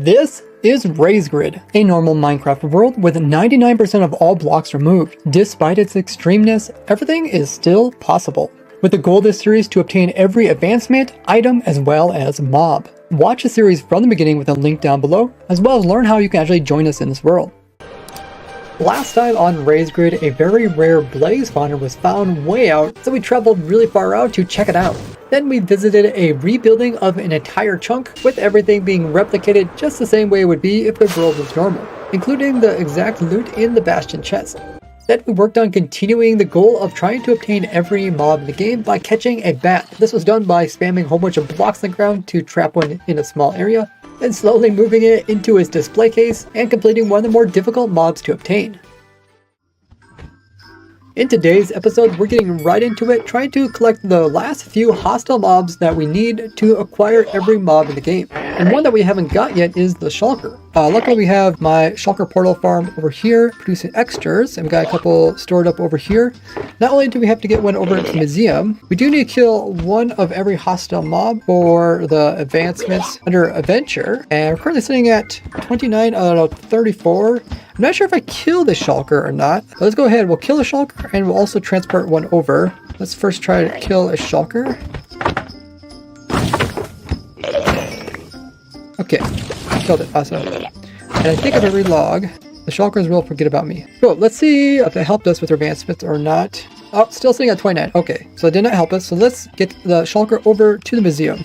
This is RaysGrid, a normal Minecraft world with 99% of all blocks removed. Despite its extremeness, everything is still possible. With the goal of this series to obtain every advancement, item, as well as mob. Watch the series from the beginning with a link down below, as well as learn how you can actually join us in this world. Last time on RaysGrid, a very rare blaze spawner was found way out, so we traveled really far out to check it out. Then we visited a rebuilding of an entire chunk, with everything being replicated just the same way it would be if the world was normal, including the exact loot in the Bastion chest. Then we worked on continuing the goal of trying to obtain every mob in the game by catching a bat. This was done by spamming a whole bunch of blocks on the ground to trap one in a small area, and slowly moving it into its display case and completing one of the more difficult mobs to obtain. In today's episode, we're getting right into it, trying to collect the last few hostile mobs that we need to acquire every mob in the game. And one that we haven't got yet is the Shulker. Luckily we have my Shulker portal farm over here producing extras, and we got a couple stored up over here. Not only do we have to get one over at the museum, we do need to kill one of every hostile mob for the advancements under adventure, and we're currently sitting at 29 out of 34. I'm not sure if I kill the Shulker or not. Let's go ahead, we'll kill a Shulker and we'll also transport one over. Let's first try to kill a Shulker. Okay, killed it, awesome. And I think if I relog, the Shulkers will forget about me. Cool, let's see if it helped us with our advancements or not. Oh, still sitting at 29, okay. So it did not help us, so let's get the Shulker over to the museum.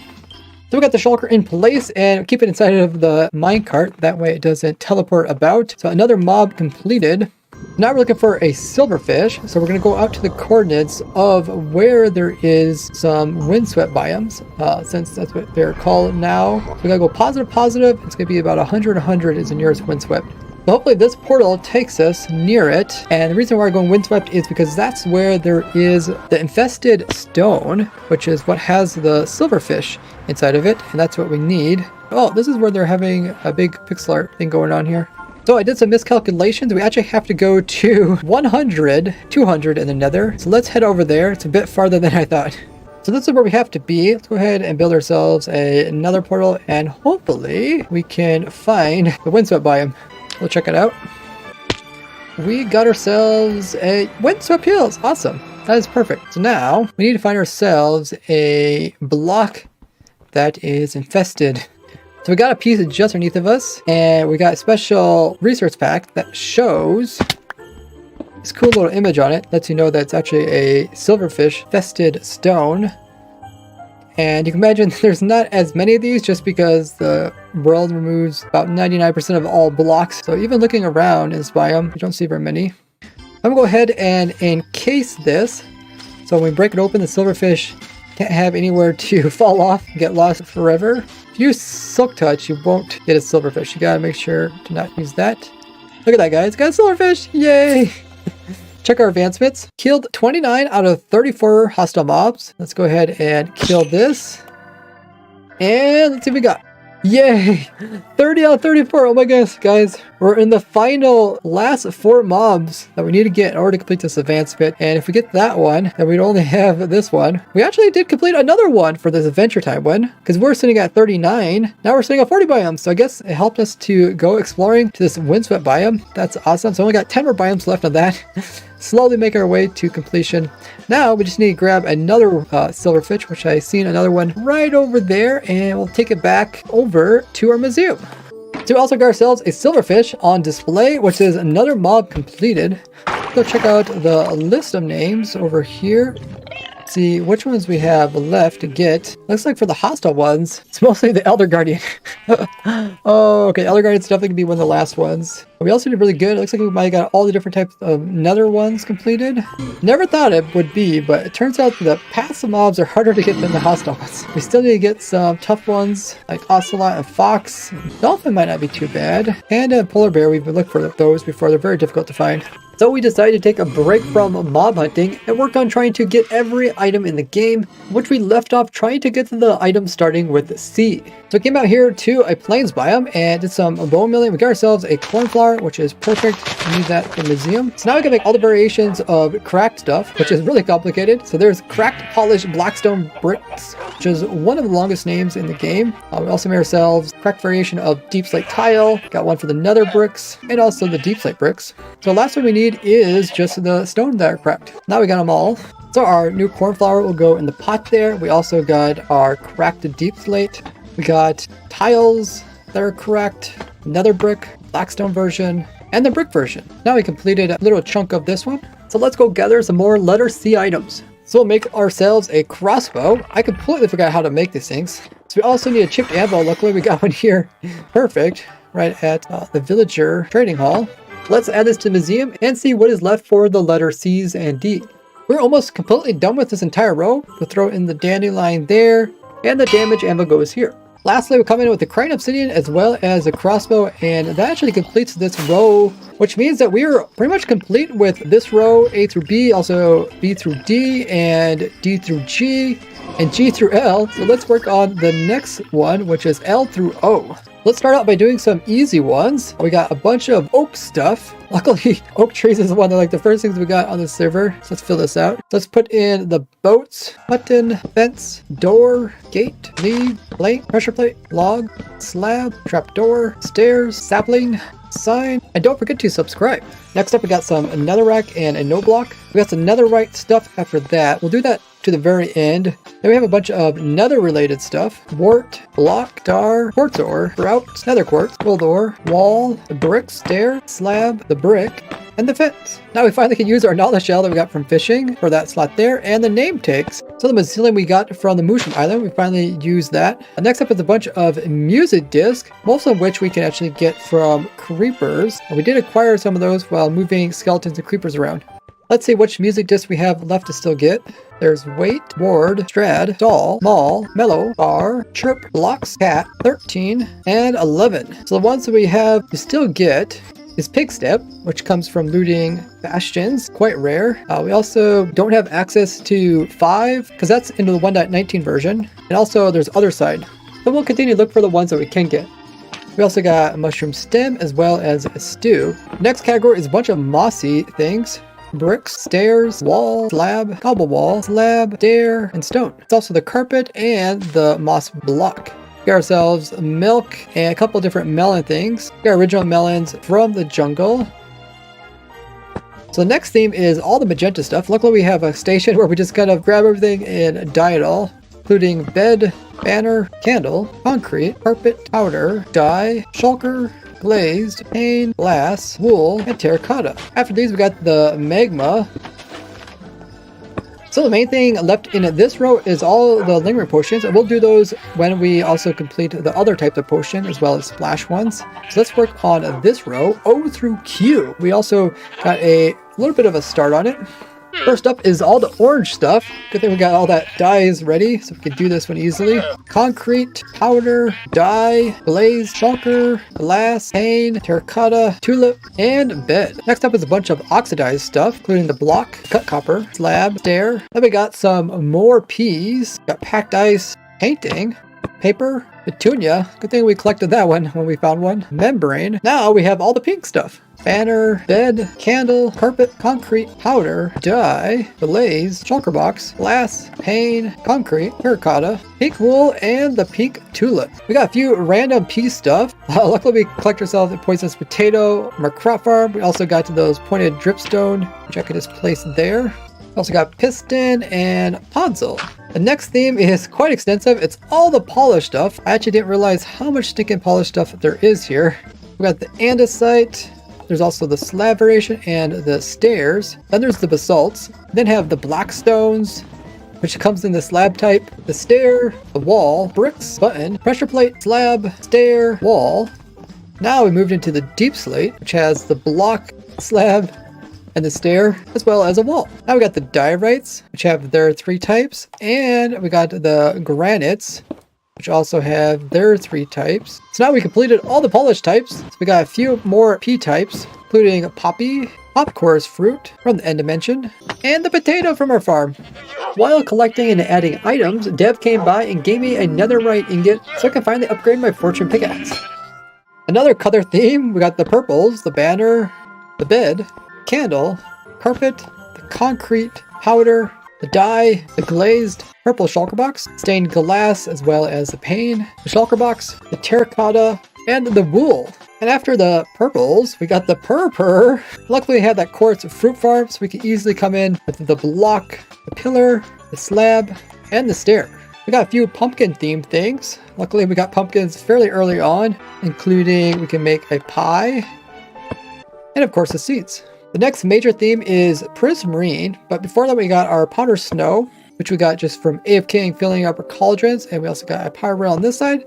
So we got the Shulker in place and keep it inside of the minecart. That way it doesn't teleport about. So another mob completed. Now we're looking for a silverfish. So we're going to go out to the coordinates of where there is some windswept biomes, since that's what they're called now. So we got to go positive, positive. It's going to be about 100, 100 is the nearest windswept. So hopefully this portal takes us near it, and the reason why we're going windswept is because that's where there is the infested stone, which is what has the silverfish inside of it, and that's what we need. Oh, this is where they're having a big pixel art thing going on here. So I did some miscalculations. We actually have to go to 100, 200 in the nether. So let's head over there. It's a bit farther than I thought. So this is where we have to be. Let's go ahead and build ourselves another portal, and hopefully we can find the windswept biome. We'll check it out. We got ourselves a windswept hills. Awesome. That is perfect. So now we need to find ourselves a block that is infested. So we got a piece just underneath of us, and we got a special resource pack that shows this cool little image on it. Lets you know that it's actually a silverfish infested stone. And you can imagine there's not as many of these just because the world removes about 99% of all blocks. So even looking around in this biome, you don't see very many. I'm gonna go ahead and encase this. So when we break it open, the silverfish can't have anywhere to fall off and get lost forever. If you use Silk Touch, you won't get a silverfish. You gotta make sure to not use that. Look at that, guys. Got a silverfish! Yay! Check our advancements. Killed 29 out of 34 hostile mobs. Let's go ahead and kill this. And let's see what we got. Yay! 30 out of 34. Oh my gosh, guys. We're in the final last 4 mobs that we need to get in order to complete this advancement. And if we get that one, then we'd only have this one. We actually did complete another one for this adventure time one, because we're sitting at 39. Now we're sitting at 40 biomes. So I guess it helped us to go exploring to this windswept biome. That's awesome. So we only got 10 more biomes left on that. Slowly make our way to completion. Now we just need to grab another silverfish, which I seen another one right over there, and we'll take it back over to our museum. So we also got ourselves a silverfish on display, which is another mob completed. Let's go check out the list of names over here. See which ones we have left to get. Looks like for the hostile ones, it's mostly the Elder Guardian. Oh, okay, Elder Guardian's definitely gonna be one of the last ones. We also did really good. It looks like we might have got all the different types of nether ones completed. Never thought it would be, but it turns out the passive mobs are harder to get than the hostile ones. We still need to get some tough ones like Ocelot and Fox. Dolphin might not be too bad. And a Polar Bear, we've been looking for those before. They're very difficult to find. So we decided to take a break from mob hunting and work on trying to get every item in the game, which we left off trying to get to the item starting with C. So we came out here to a plains biome and did some bone milling. We got ourselves a cornflower, which is perfect. We need that for the museum. So now we can make all the variations of cracked stuff, which is really complicated. So there's cracked polished blackstone bricks, which is one of the longest names in the game. We also made ourselves cracked variation of deep slate tile. Got one for the nether bricks and also the deep slate bricks. So the last one we need is just the stone that are cracked. Now we got them all. So our new cornflower will go in the pot there. We also got our cracked deep slate. We got tiles that are cracked, nether brick, blackstone version, and the brick version. Now we completed a little chunk of this one. So let's go gather some more letter C items. So we'll make ourselves a crossbow. I completely forgot how to make these things. So we also need a chipped anvil. Luckily we got one here. Perfect. Right at the villager trading hall. Let's add this to the museum and see what is left for the letter C's and D. We're almost completely done with this entire row. We'll throw in the dandelion there, and the damage anvil goes here. Lastly, we come in with the Crane Obsidian as well as a crossbow, and that actually completes this row, which means that we are pretty much complete with this row, A through B, also B through D, and D through G, and G through L. So let's work on the next one, which is L through O. Let's start out by doing some easy ones. We got a bunch of oak stuff. Luckily, oak trees is one of like the first things we got on the server. So let's fill this out. Let's put in the boats, button, fence, door, gate, lead, plate, pressure plate, log, slab, trapdoor, stairs, sapling, sign, and don't forget to subscribe. Next up, we got some netherrack and a no block. We got some netherite stuff after that. We'll do that to the very end. Then we have a bunch of nether related stuff. Wart, block, star, quartz ore, grout, nether quartz, gold ore, wall, the brick, stair, slab, the brick, and the fence. Now we finally can use our knowledge shell that we got from fishing for that slot there, and the name tags. So the mycelium we got from the Mushroom Island, we finally used that. Next up is a bunch of music discs, most of which we can actually get from creepers. And we did acquire some of those while moving skeletons and creepers around. Let's see which music discs we have left to still get. There's Wait, Ward, Strad, Doll, Mall, Mellow, Bar, Chirp, Blocks, Cat, 13, and 11. So the ones that we have to still get is Pig Step, which comes from looting bastions, quite rare. We also don't have access to 5, because that's into the 1.19 version. And also there's Other Side. So we'll continue to look for the ones that we can get. We also got a mushroom stem as well as a stew. Next category is a bunch of mossy things. Bricks, stairs, wall, slab, cobble wall, slab, stair, and stone. It's also the carpet and the moss block. Got ourselves milk and a couple different melon things. Got original melons from the jungle. So the next theme is all the magenta stuff. Luckily we have a station where we just kind of grab everything and dye it all, including bed, banner, candle, concrete, carpet, powder, dye, shulker, glazed, pane, glass, wool, and terracotta. After these, we got the magma. So the main thing left in this row is all the lingering potions, and we'll do those when we also complete the other types of potion as well as splash ones. So let's work on this row, O through Q. We also got a little bit of a start on it. First up is all the orange stuff. Good thing we got all that dyes ready, so we can do this one easily. Concrete, powder, dye, glaze, shulker, glass, pane, terracotta, tulip, and bed. Next up is a bunch of oxidized stuff, including the block, cut copper, slab, stair. Then we got some more peas. Got packed ice, painting, paper, petunia. Good thing we collected that one when we found one. Membrane. Now we have all the pink stuff. Banner, bed, candle, carpet, concrete, powder, dye, glaze, shulker box, glass, pane, concrete, terracotta, pink wool, and the pink tulip. We got a few random pea stuff. Luckily we collect ourselves a poisonous potato from our crop farm. We also got to those pointed dripstone, which I could just place there. We also got piston and podzol. The next theme is quite extensive. It's all the polish stuff. I actually didn't realize how much stinking polish stuff there is here. We got the andesite. There's also the slab variation and the stairs. Then there's the basalts. Then have the black stones, which comes in the slab type, the stair, the wall, bricks, button, pressure plate, slab, stair, wall. Now we moved into the deep slate, which has the block, slab, and the stair, as well as a wall. Now we got the diorites, which have their 3 types, and we got the granites, which also have their 3 types. So now we completed all the polished types. So we got a few more P types, including Poppy, Popcor's fruit from the end dimension, and the potato from our farm. While collecting and adding items, Dev came by and gave me a netherite ingot so I can finally upgrade my fortune pickaxe. Another color theme, we got the purples, the banner, the bed, candle, carpet, the concrete, powder, the dye, the glazed purple shulker box, stained glass as well as the pane, the shulker box, the terracotta, and the wool. And after the purples, we got the purpur. Luckily, we had that quartz fruit farm, so we could easily come in with the block, the pillar, the slab, and the stair. We got a few pumpkin themed things. Luckily, we got pumpkins fairly early on, including we can make a pie, and of course the seeds. The next major theme is prismarine, but before that we got our powder snow, which we got just from AFKing filling up our cauldrons, and we also got a power rail on this side.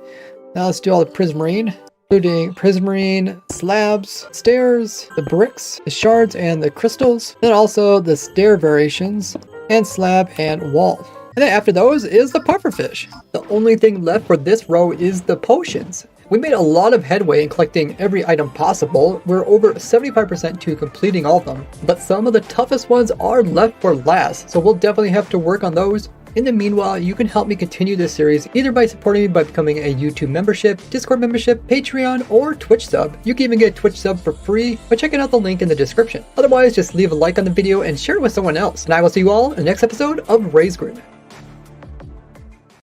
Now let's do all the prismarine, including prismarine slabs, stairs, the bricks, the shards, and the crystals. Then also the stair variations, and slab and wall. And then after those is the pufferfish. The only thing left for this row is the potions. We made a lot of headway in collecting every item possible. We're over 75% to completing all of them, but some of the toughest ones are left for last, so we'll definitely have to work on those. In the meanwhile, you can help me continue this series either by supporting me by becoming a YouTube membership, Discord membership, Patreon, or Twitch sub. You can even get a Twitch sub for free by checking out the link in the description. Otherwise, just leave a like on the video and share it with someone else. And I will see you all in the next episode of RaysGrid.